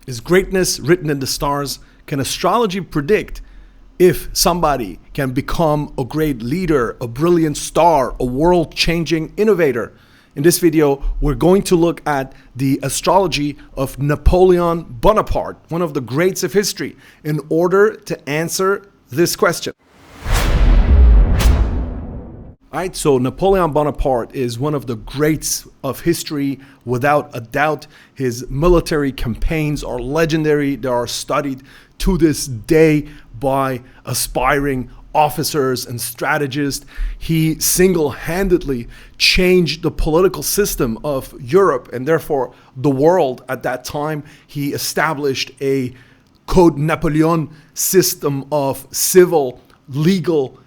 Is greatness written in the stars? Can astrology predict if somebody can become a great leader, a brilliant star, a world-changing innovator? In this video, we're going to look at the astrology of Napoleon Bonaparte, one of the greats of history, in order to answer this question. All right, so Napoleon Bonaparte is one of the greats of history, without a doubt. His military campaigns are legendary. They are studied to this day by aspiring officers and strategists. He single-handedly changed the political system of Europe and therefore the world at that time. He established a Code Napoleon system of civil, legal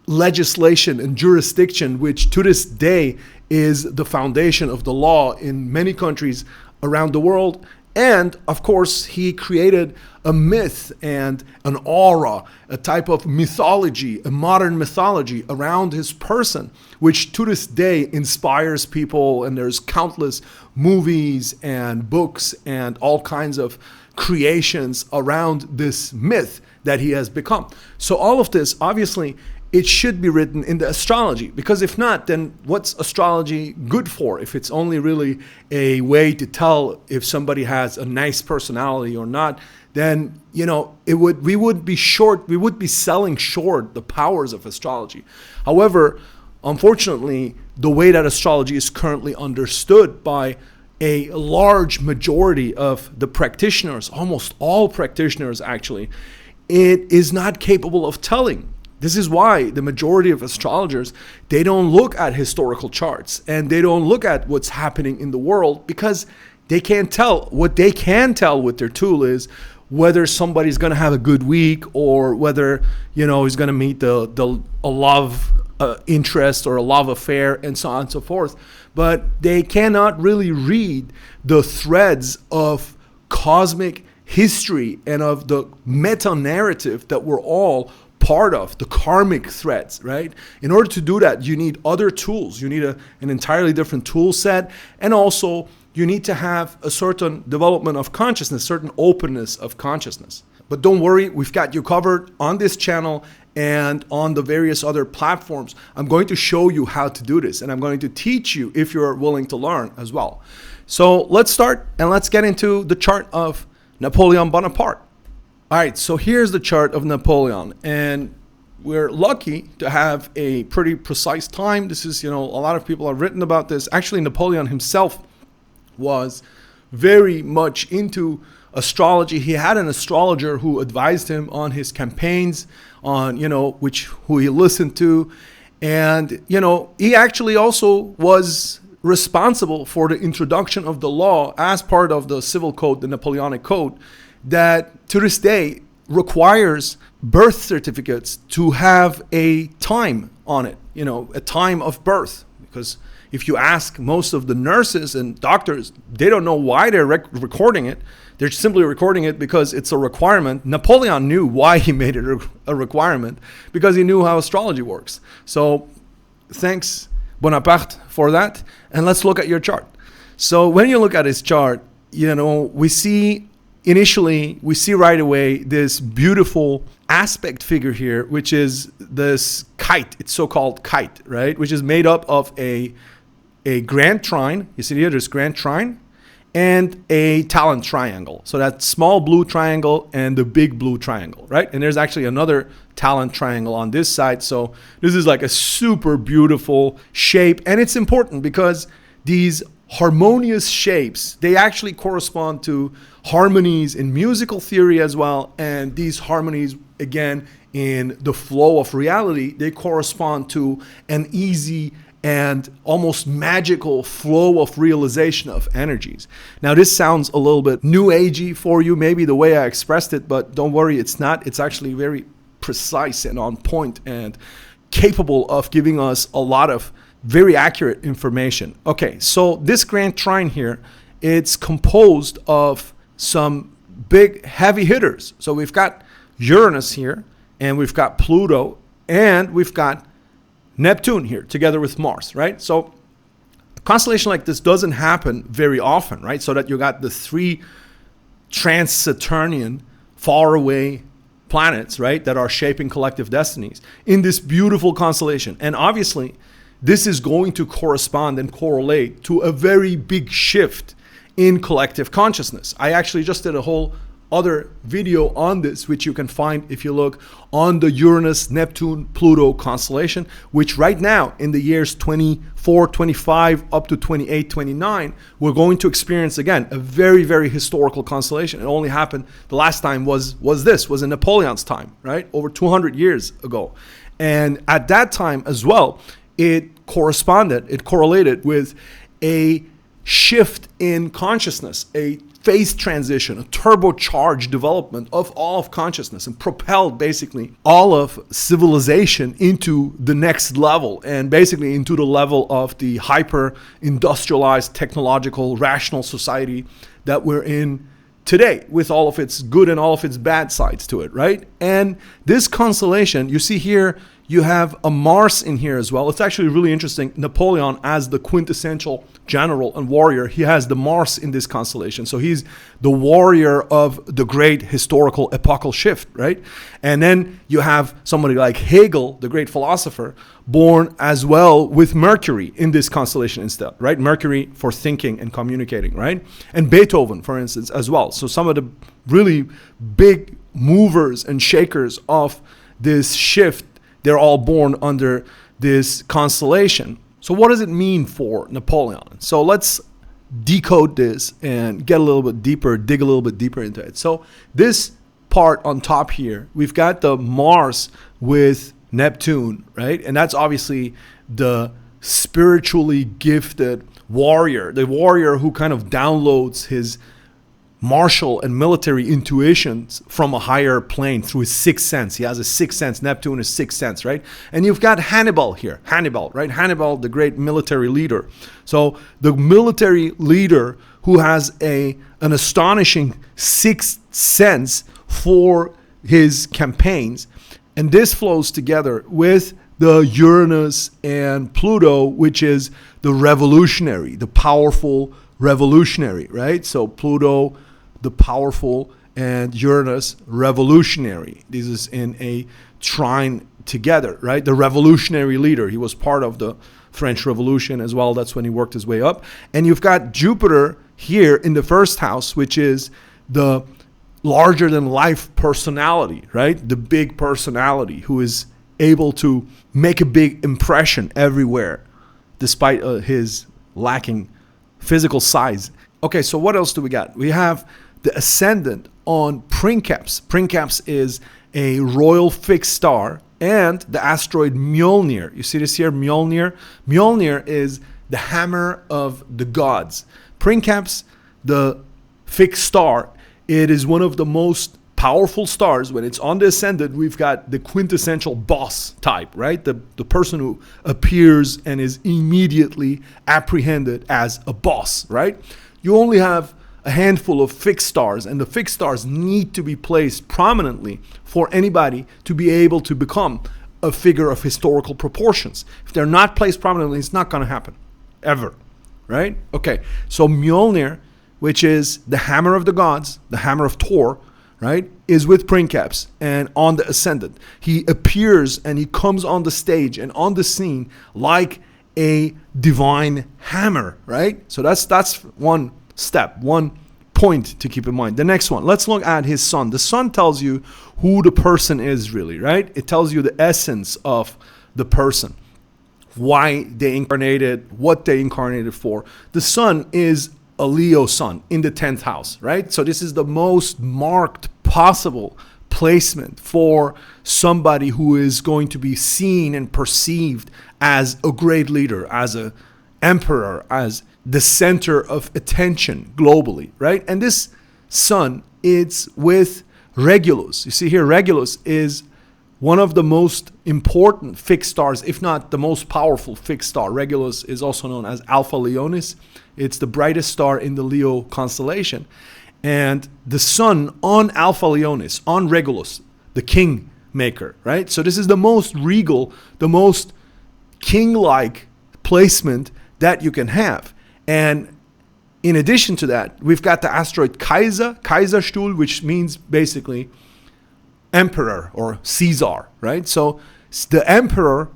legislation and jurisdiction, which to this day is the foundation of the law in many countries around the world. And of course, he created a myth and an aura, a type of mythology, a modern mythology around his person, which to this day inspires people. And there's countless movies and books and all kinds of creations around this myth that he has become. So all of this, obviously, it should be written in the astrology, because if not, then what's astrology good for? If it's only really a way to tell if somebody has a nice personality or not, then we would be selling short the powers of astrology. However, unfortunately, the way that astrology is currently understood by a large majority of the practitioners, almost all practitioners actually, it is not capable of telling. This is why the majority of astrologers, they don't look at historical charts and they don't look at what's happening in the world, because they can't tell. What they can tell with their tool is whether somebody's going to have a good week, or whether he's going to meet a love interest or a love affair, and so on and so forth. But they cannot really read the threads of cosmic history and of the meta narrative that we're all part of, the karmic threads, right? In order to do that, you need other tools. You need an entirely different tool set, and also you need to have a certain development of consciousness, certain openness of consciousness. But don't worry, we've got you covered on this channel and on the various other platforms. I'm going to show you how to do this, and I'm going to teach you if you're willing to learn as well. So let's start, and let's get into the chart of Napoleon Bonaparte. All right, so here's the chart of Napoleon, and we're lucky to have a pretty precise time. This is, a lot of people have written about this. Actually, Napoleon himself was very much into astrology. He had an astrologer who advised him on his campaigns, on, who he listened to. And, he actually also was responsible for the introduction of the law as part of the civil code, the Napoleonic Code, that to this day requires birth certificates to have a time on it, a time of birth. Because if you ask most of the nurses and doctors, they don't know why they're recording it. They're simply recording it because it's a requirement. Napoleon knew why he made it a requirement, because he knew how astrology works. So thanks, Bonaparte, for that. And let's look at your chart. So when you look at his chart, we see right away this beautiful aspect figure here, which is this kite. It's so-called kite, right? Which is made up of a grand trine. You see here, there's grand trine and a talent triangle. So that small blue triangle and the big blue triangle, right? And there's actually another talent triangle on this side. So this is like a super beautiful shape. And it's important because these harmonious shapes, they actually correspond to harmonies in musical theory as well. And these harmonies, again, in the flow of reality, they correspond to an easy and almost magical flow of realization of energies. Now, this sounds a little bit new agey for you, maybe the way I expressed it, but don't worry, it's not. It's actually very precise and on point and capable of giving us a lot of very accurate information. Okay, so this grand trine here, it's composed of some big heavy hitters. So we've got Uranus here, and we've got Pluto, and we've got Neptune here together with Mars, right? So a constellation like this doesn't happen very often, right? So that you got the three trans-Saturnian, faraway planets, right, that are shaping collective destinies in this beautiful constellation. And obviously, this is going to correspond and correlate to a very big shift in collective consciousness. I actually just did a whole other video on this, which you can find if you look on the Uranus-Neptune-Pluto constellation, which right now in the years 24, 25 up to 28, 29, we're going to experience again a very, very historical constellation. It only happened, the last time was in Napoleon's time, right? Over 200 years ago. And at that time as well, it correlated with a shift in consciousness, a phase transition, a turbocharged development of all of consciousness, and propelled basically all of civilization into the next level, and basically into the level of the hyper industrialized, technological, rational society that we're in today, with all of its good and all of its bad sides to it, right? And this constellation, you see here, you have a Mars in here as well. It's actually really interesting. Napoleon, as the quintessential general and warrior, he has the Mars in this constellation. So he's the warrior of the great historical epochal shift, right? And then you have somebody like Hegel, the great philosopher, born as well with Mercury in this constellation instead, right? Mercury for thinking and communicating, right? And Beethoven, for instance, as well. So some of the really big movers and shakers of this shift, they're all born under this constellation. So what does it mean for Napoleon? So let's decode this and get a little bit deeper, dig a little bit deeper into it. So this part on top here, we've got the Mars with Neptune, right? And that's obviously the spiritually gifted warrior, the warrior who kind of downloads his martial and military intuitions from a higher plane through his sixth sense. He has a sixth sense. Neptune is sixth sense, right? And you've got Hannibal here. Hannibal, right? Hannibal, the great military leader. So the military leader who has an astonishing sixth sense for his campaigns. And this flows together with the Uranus and Pluto, which is the revolutionary, the powerful revolutionary, right? So Pluto, the powerful, and Uranus, revolutionary. This is in a trine together, right? The revolutionary leader. He was part of the French Revolution as well. That's when he worked his way up. And you've got Jupiter here in the first house, which is the larger than life personality, right? The big personality who is able to make a big impression everywhere, despite his lacking physical size. Okay, so what else do we got? We have the ascendant on Princeps. Princeps is a royal fixed star, and the asteroid Mjolnir. You see this here, Mjolnir? Mjolnir is the hammer of the gods. Princeps, the fixed star, it is one of the most powerful stars. When it's on the ascendant, we've got the quintessential boss type, right? The person who appears and is immediately apprehended as a boss, right? You only have a handful of fixed stars, and the fixed stars need to be placed prominently for anybody to be able to become a figure of historical proportions. If they're not placed prominently, it's not going to happen, ever, right? Okay, so Mjolnir, which is the hammer of the gods, the hammer of Thor, right, is with Princeps and on the ascendant. He appears and he comes on the stage and on the scene like a divine hammer, right? So that's one step, one point to keep in mind. The next one, let's look at his sun. The sun tells you who the person is really, right? It tells you the essence of the person, why they incarnated, what they incarnated for. The sun is a Leo sun in the 10th house, right? So this is the most marked possible placement for somebody who is going to be seen and perceived as a great leader, as an emperor, as the center of attention globally, right? And this sun, it's with Regulus. You see here, Regulus is one of the most important fixed stars, if not the most powerful fixed star. Regulus is also known as Alpha Leonis. It's the brightest star in the Leo constellation. And the sun on Alpha Leonis, on Regulus, the king maker, right? So this is the most regal, the most king-like placement that you can have. And in addition to that, we've got the asteroid Kaiserstuhl, which means basically emperor or Caesar, right? So the emperor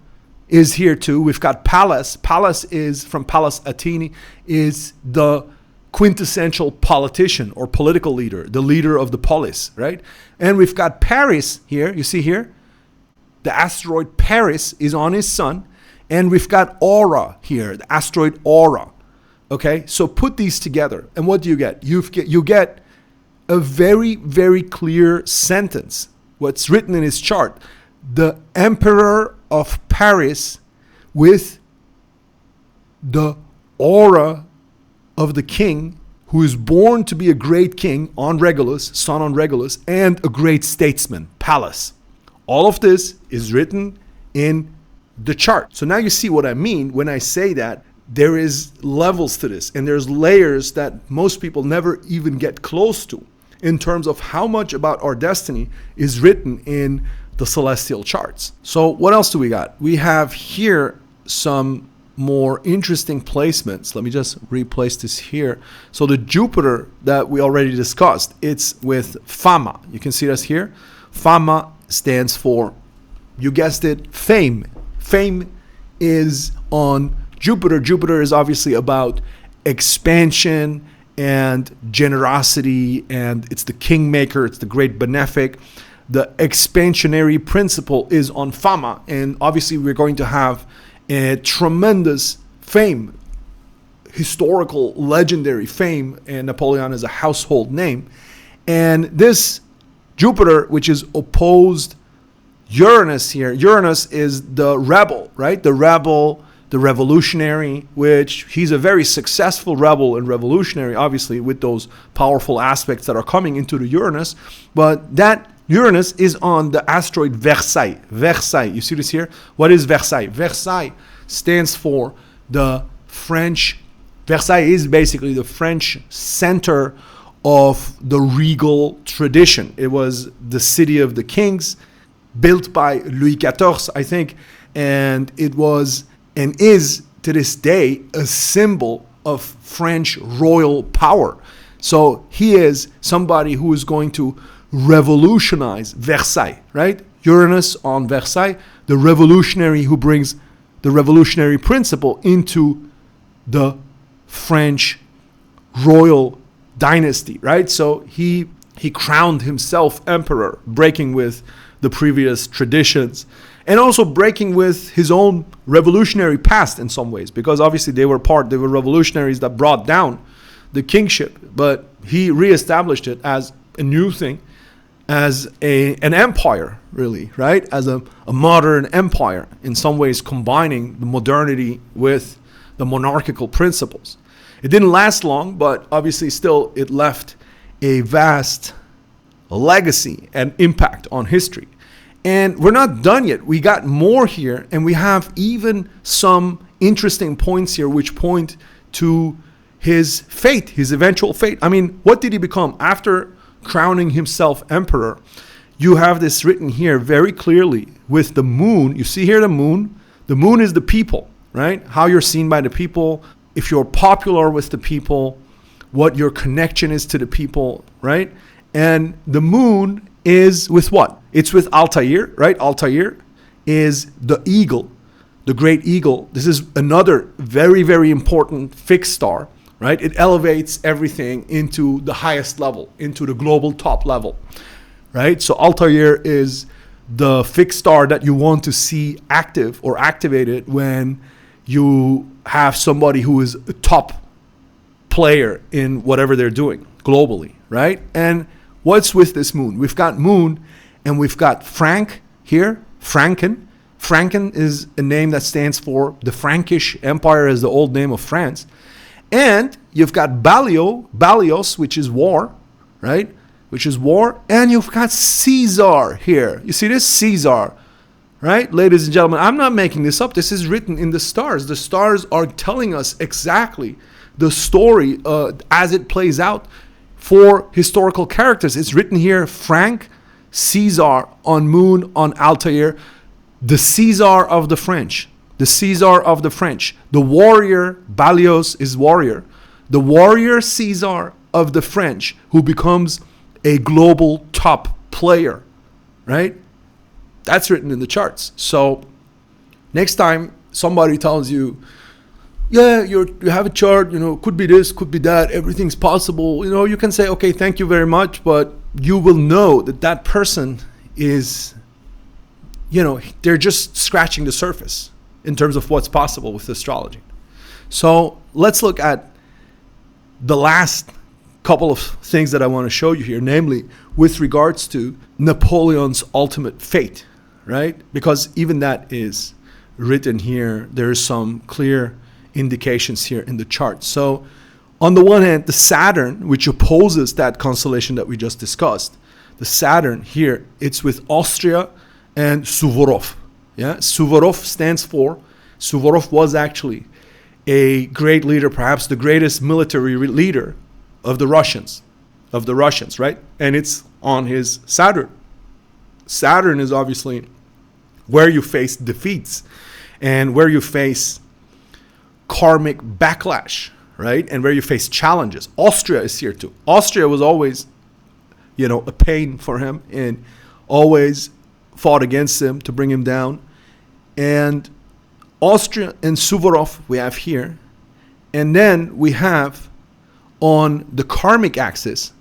is here too. We've got Pallas. Pallas is from Pallas Athene, is the quintessential politician or political leader, the leader of the polis, right? And we've got Paris here. You see here, the asteroid Paris is on his sun. And we've got Aura here, the asteroid Aura. Okay, so put these together, and what do you get? You get a very, very clear sentence. What's written in his chart: the Emperor of Paris with the aura of the king, who is born to be a great king on Regulus, sun on Regulus, and a great statesman, Pallas. All of this is written in the chart. So now you see what I mean when I say that there is levels to this, and there's layers that most people never even get close to in terms of how much about our destiny is written in the celestial charts. So what else do we got? We have here some more interesting placements. Let me just replace this here. So the Jupiter that we already discussed, it's with Fama. You can see this here. Fama stands for, you guessed it, fame. Fame is on Jupiter. Jupiter is obviously about expansion and generosity, and it's the kingmaker, it's the great benefic. The expansionary principle is on Fama, and obviously we're going to have a tremendous fame, historical, legendary fame, and Napoleon is a household name. And this Jupiter, which is opposed Uranus here, Uranus is the rebel, right? The rebel, the revolutionary, which he's a very successful rebel and revolutionary, obviously, with those powerful aspects that are coming into the Uranus. But that Uranus is on the asteroid Versailles. Versailles, you see this here? What is Versailles? Versailles stands for the French, Versailles is basically the French center of the regal tradition. It was the city of the kings, built by Louis XIV, I think, and it was and is to this day a symbol of French royal power. So he is somebody who is going to revolutionize Versailles, right? Uranus on Versailles, the revolutionary who brings the revolutionary principle into the French royal dynasty, right? So he crowned himself emperor, breaking with the previous traditions, and also breaking with his own revolutionary past in some ways, because obviously they were revolutionaries that brought down the kingship, but he reestablished it as a new thing, as an empire, really, right? As a modern empire, in some ways combining the modernity with the monarchical principles. It didn't last long, but obviously still it left a vast legacy and impact on history. And we're not done yet. We got more here, and we have even some interesting points here which point to his fate, his eventual fate. I mean, what did he become after crowning himself emperor? You have this written here very clearly with the moon. You see here the moon? The moon is the people, right? How you're seen by the people, if you're popular with the people, what your connection is to the people, right? And the moon is with what? It's with Altair, right? Altair is the eagle, the great eagle. This is another very, very important fixed star, right? It elevates everything into the highest level, into the global top level, right? So Altair is the fixed star that you want to see active or activated when you have somebody who is a top player in whatever they're doing globally, right? And what's with this moon? We've got moon, and we've got Frank here, Franken. Franken is a name that stands for the Frankish Empire, as the old name of France. And you've got Balios, which is war, right? Which is war. And you've got Caesar here. You see this? Caesar, right? Ladies and gentlemen, I'm not making this up. This is written in the stars. The stars are telling us exactly the story as it plays out for historical characters. It's written here, Frank, Caesar on moon on Altair, the Caesar of the French. The Caesar of the French. The warrior, Balios is warrior. the warrior Caesar of the French, who becomes a global top player, right? That's written in the charts. So next time somebody tells you, yeah, you have a chart, could be this, could be that, everything's possible, you can say, okay, thank you very much, but you will know that that person is, they're just scratching the surface in terms of what's possible with astrology. So let's look at the last couple of things that I want to show you here, namely with regards to Napoleon's ultimate fate, right? Because even that is written here. There's some clear indications here in the chart. So on the one hand, the Saturn, which opposes that constellation that we just discussed, the Saturn here, it's with Austria and Suvorov. Yeah, Suvorov Suvorov was actually a great leader, perhaps the greatest military leader of the Russians, right? And it's on his Saturn. Saturn is obviously where you face defeats and where you face karmic backlash, right? And where you face challenges. Austria is here too. Austria was always, a pain for him and always fought against him to bring him down. And Austria and Suvorov we have here. And then we have on the karmic axis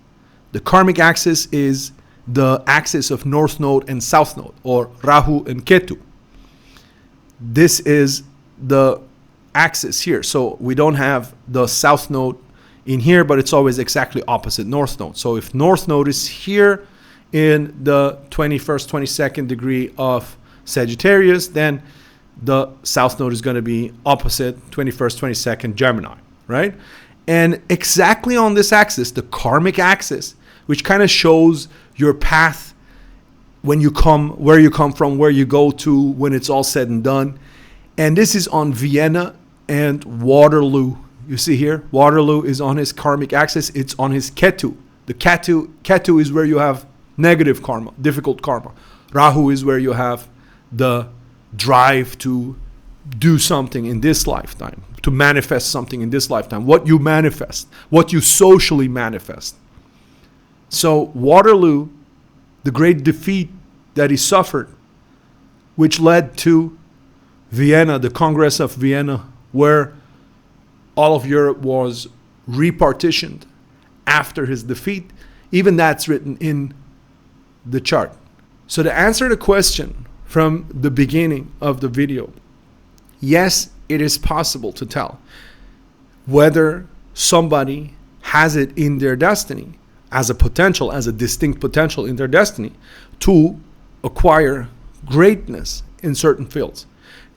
is the axis of North Node and South Node, or Rahu and Ketu. This is the axis here. So we don't have the South Node in here, but it's always exactly opposite North Node. So if North Node is here in the 21st, 22nd degree of Sagittarius, then the South Node is going to be opposite 21st, 22nd Gemini, right? And exactly on this axis, the karmic axis, which kind of shows your path when you come, where you come from, where you go to when it's all said and done. And this is on Vienna and Waterloo. You see here, Waterloo is on his karmic axis. It's on his Ketu. The Ketu is where you have negative karma, difficult karma. Rahu is where you have the drive to do something in this lifetime, to manifest something in this lifetime, what you manifest, what you socially manifest. So Waterloo, the great defeat that he suffered, which led to Vienna, the Congress of Vienna, where all of Europe was repartitioned after his defeat, even that's written in the chart. So to answer the question from the beginning of the video, yes, it is possible to tell whether somebody has it in their destiny as a potential, as a distinct potential in their destiny to acquire greatness in certain fields.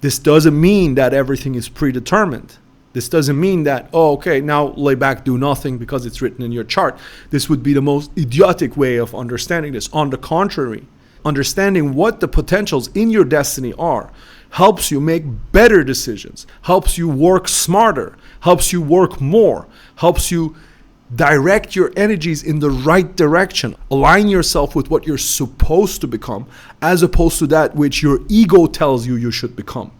This doesn't mean that everything is predetermined. This doesn't mean that, oh, okay, now lay back, do nothing because it's written in your chart. This would be the most idiotic way of understanding this. On the contrary, understanding what the potentials in your destiny are helps you make better decisions, helps you work smarter, helps you work more, helps you direct your energies in the right direction, align yourself with what you're supposed to become, as opposed to that which your ego tells you should become.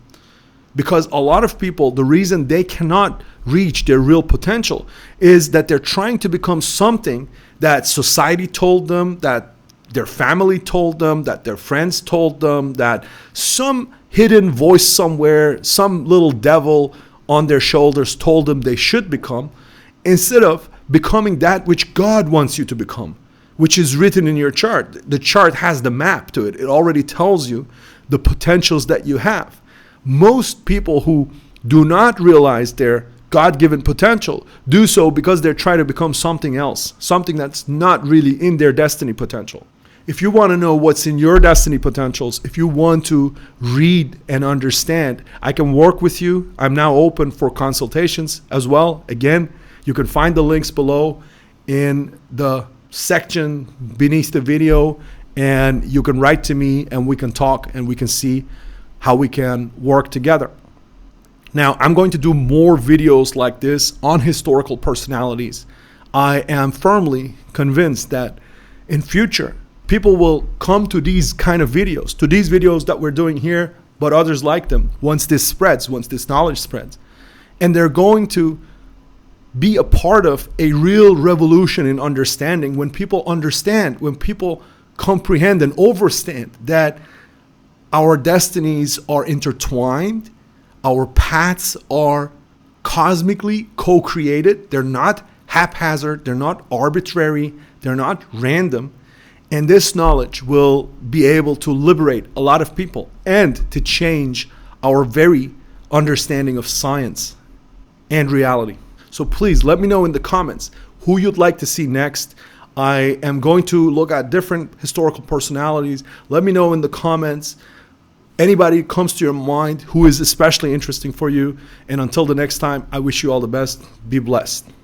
Because a lot of people, the reason they cannot reach their real potential is that they're trying to become something that society told them, that their family told them, that their friends told them, that some hidden voice somewhere, some little devil on their shoulders told them they should become, instead of becoming that which God wants you to become, which is written in your chart. The chart has the map to it. It already tells you the potentials that you have. Most people who do not realize their God-given potential do so because they're trying to become something else, something that's not really in their destiny potential. If you want to know what's in your destiny potentials, if you want to read and understand, I can work with you. I'm now open for consultations as well. Again, you can find the links below in the section beneath the video, and you can write to me and we can talk and we can see how we can work together. Now, I'm going to do more videos like this on historical personalities. I am firmly convinced that in future, people will come to these kind of videos, to these videos that we're doing here, but others like them, once this spreads, once this knowledge spreads. And they're going to be a part of a real revolution in understanding, when people understand, when people comprehend and understand that our destinies are intertwined, our paths are cosmically co-created, they're not haphazard, they're not arbitrary, they're not random. And this knowledge will be able to liberate a lot of people and to change our very understanding of science and reality. So please let me know in the comments who you'd like to see next. I am going to look at different historical personalities. Let me know in the comments anybody comes to your mind who is especially interesting for you. And until the next time, I wish you all the best. Be blessed.